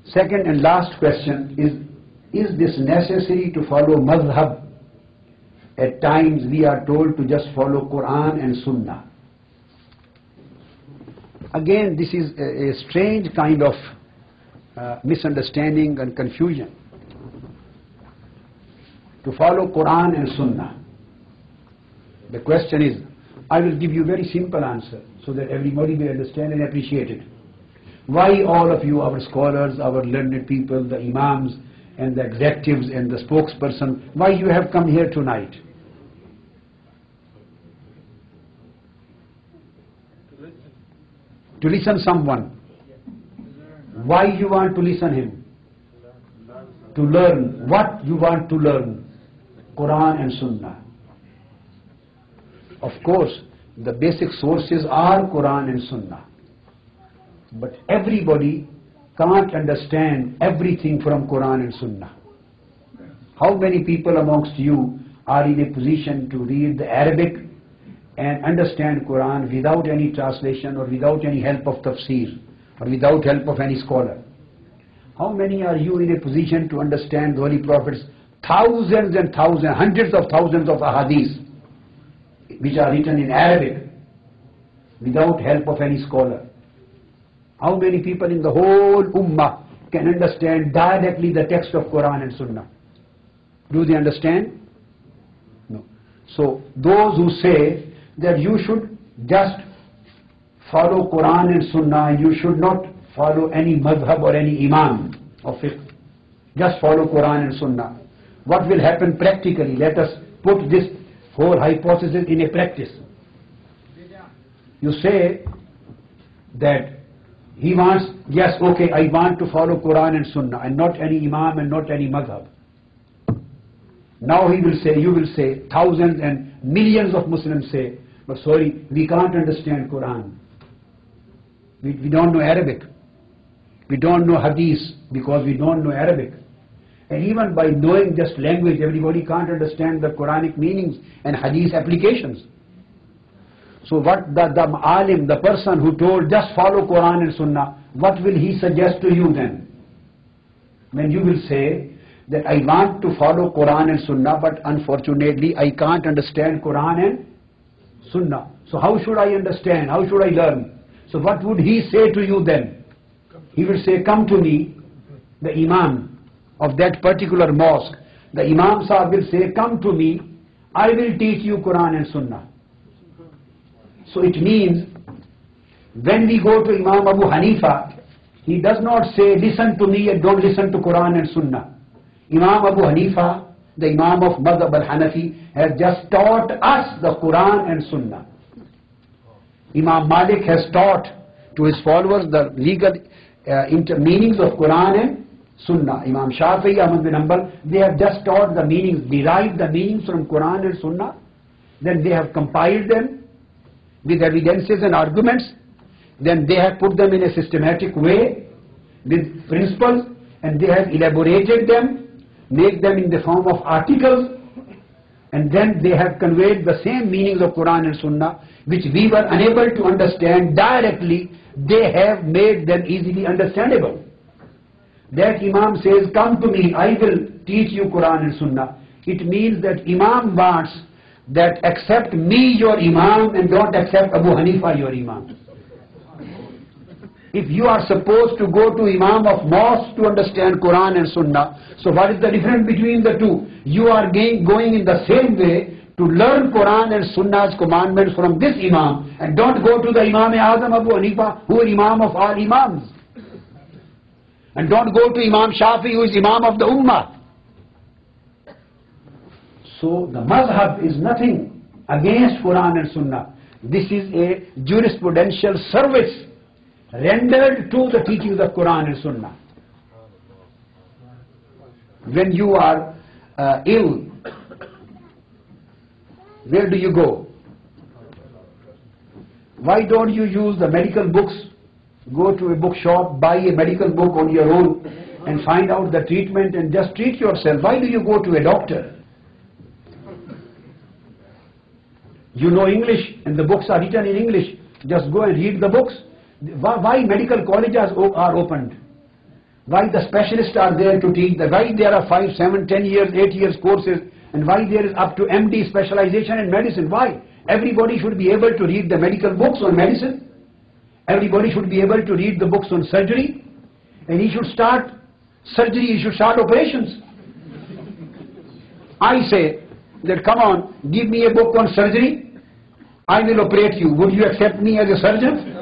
Second and last question is this necessary to follow Madhab? At times we are told to just follow Quran and Sunnah. Again, this is a strange kind of misunderstanding and confusion. To follow Quran and Sunnah. The question is, I will give you a very simple answer so that everybody will understand and appreciate it. Why all of you, our scholars, our learned people, the imams and the executives and the spokesperson, why you have come here tonight? To listen someone. Why you want to listen him? To learn. What you want to learn? Quran and Sunnah. Of course, the basic sources are Quran and Sunnah. But everybody can't understand everything from Quran and Sunnah. How many people amongst you are in a position to read the Arabic and understand Quran without any translation or without any help of tafsir or without help of any scholar? How many are you in a position to understand the Holy Prophet's thousands and thousands, hundreds of thousands of ahadith which are written in Arabic without help of any scholar? How many people in the whole ummah can understand directly the text of Quran and Sunnah? Do they understand? No. So those who say that you should just follow Quran and Sunnah and you should not follow any madhab or any imam of fiqh, just follow Quran and Sunnah. What will happen practically? Let us put this whole hypothesis in a practice. You say that he wants, yes, okay, I want to follow Quran and Sunnah and not any imam and not any madhab. Now he will say, you will say, thousands and millions of Muslims say, but sorry, we can't understand Quran. We don't know Arabic. We don't know hadith because we don't know Arabic. And even by knowing just language, everybody can't understand the Quranic meanings and hadith applications. So what the alim, the person who told just follow Quran and Sunnah, what will he suggest to you then? When you will say that I want to follow Quran and Sunnah, but unfortunately I can't understand Quran and Sunnah. So how should I understand? How should I learn? So what would he say to you then? He will say, come to me, the imam of that particular mosque. The imam sahib will say, come to me, I will teach you Quran and Sunnah. So it means, when we go to Imam Abu Hanifa, he does not say, listen to me and don't listen to Quran and Sunnah. Imam Abu Hanifa, the Imam of Madhab al-Hanafi, has just taught us the Quran and Sunnah. Imam Malik has taught to his followers the legal meanings of Quran and Sunnah. Imam Shafi'i, Ahmad bin Hanbal, they have just taught the meanings, derived the meanings from Quran and Sunnah. Then they have compiled them with evidences and arguments. Then they have put them in a systematic way with principles, and they have elaborated them, make them in the form of articles, and then they have conveyed the same meanings of Quran and Sunnah which we were unable to understand directly. They have made them easily understandable. That Imam says, come to me, I will teach you Quran and Sunnah. It means that Imam wants that accept me your Imam and don't accept Abu Hanifa your Imam. If you are supposed to go to Imam of mosque to understand Quran and Sunnah, so what is the difference between the two? You are going in the same way to learn Quran and Sunnah's commandments from this Imam, and don't go to the Imam Azam Abu Hanifa, who is Imam of all Imams. And don't go to Imam Shafi, who is Imam of the Ummah. So the Madhab is nothing against Quran and Sunnah. This is a jurisprudential service rendered to the teachings of Quran and Sunnah. When you are ill, where do you go? Why don't you use the medical books? Go to a bookshop, buy a medical book on your own and find out the treatment and just treat yourself. Why do you go to a doctor? You know English and the books are written in English. Just go and read the books. Why medical colleges are opened? Why the specialists are there to teach, why there are 5, 7, 10 years, 8 years courses, and why there is up to MD specialization in medicine. Why? Everybody should be able to read the medical books on medicine. Everybody should be able to read the books on surgery. And he should start surgery, he should start operations. I say that, come on, give me a book on surgery, I will operate you. Would you accept me as a surgeon?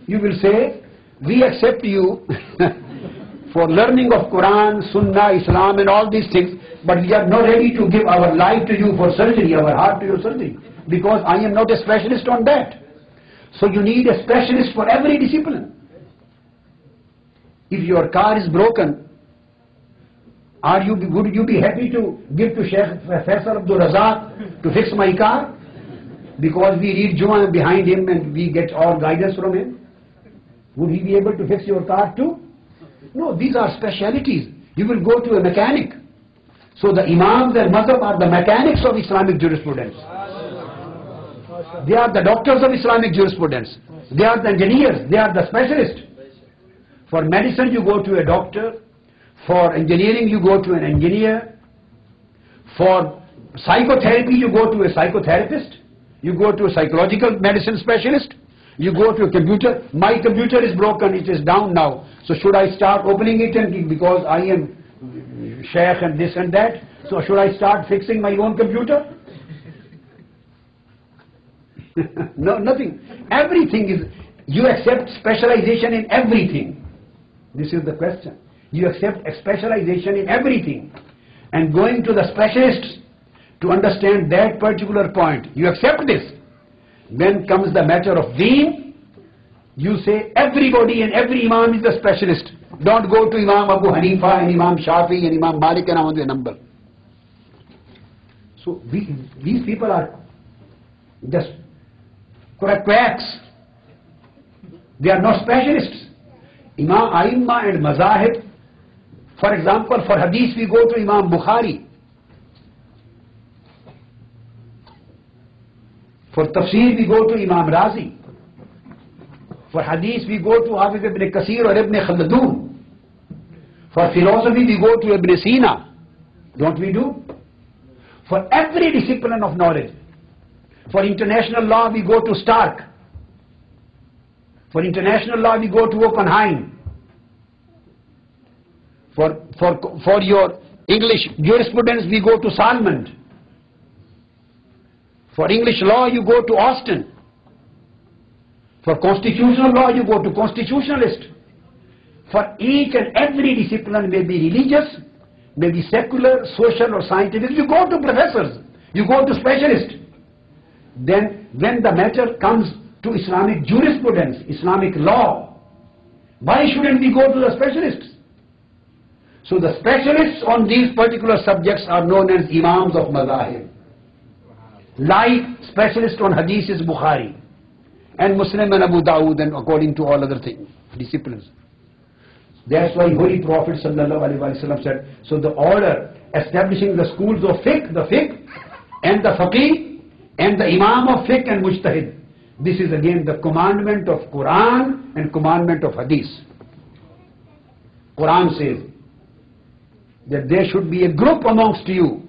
You will say, we accept you for learning of Quran, Sunnah, Islam and all these things, but we are not ready to give our life to you for surgery, our heart to your surgery, because I am not a specialist on that. So you need a specialist for every discipline. If your car is broken, would you be happy to give to Sheikh Professor Abdul Razak to fix my car? Because we read Juma behind him and we get all guidance from him. Would he be able to fix your car too? No, these are specialities. You will go to a mechanic. So the Imams and Madhab are the mechanics of Islamic jurisprudence. They are the doctors of Islamic jurisprudence. They are the engineers. They are the specialists. For medicine you go to a doctor. For engineering you go to an engineer. For psychotherapy you go to a psychotherapist. You go to a psychological medicine specialist. You go to a computer. My computer is broken, it is down now. So should I start opening it, and because I am sheikh and this and that, so should I start fixing my own computer? No, nothing. Everything is, you accept specialization in everything. This is the question. You accept specialization in everything. And going to the specialists to understand that particular point, you accept this. When comes the matter of deen, you say everybody and every imam is the specialist. Don't go to Imam Abu Hanifa and Imam Shafi and Imam Malik and I want the number. So these people are just quacks. They are not specialists. Imam Aimma and Mazahib, for example, for hadith we go to Imam Bukhari. For tafsir we go to Imam Razi. For hadith we go to Hafiz ibn Kasir or Ibn Khaldun. For philosophy we go to Ibn Sina. Don't we do? For every discipline of knowledge. For international law we go to Stark. For international law we go to Oppenheim. For your English jurisprudence we go to Salmond. For English law you go to Austin. For constitutional law you go to constitutionalist. For each and every discipline, may be religious, may be secular, social or scientific, you go to professors, you go to specialists. Then when the matter comes to Islamic jurisprudence, Islamic law, why shouldn't we go to the specialists? So the specialists on these particular subjects are known as Imams of Madhab. Like specialist on hadith is Bukhari and Muslim and Abu Dawud and according to all other things, disciplines. That's why Holy Prophet ﷺ said, so the order establishing the schools of fiqh, the fiqh and the faqih and the imam of fiqh and mujtahid. This is again the commandment of Quran and commandment of hadith. Quran says that there should be a group amongst you.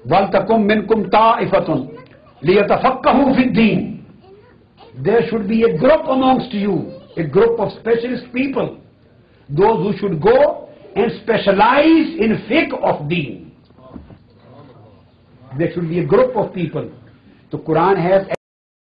وَلْتَكُمْ مِنْكُمْ طَائِفَةٌ لِيَتَفَقَّهُوا فِي الدِّينِ. There should be a group amongst you, a group of specialist people, those who should go and specialize in fiqh of deen. There should be a group of people. The Quran has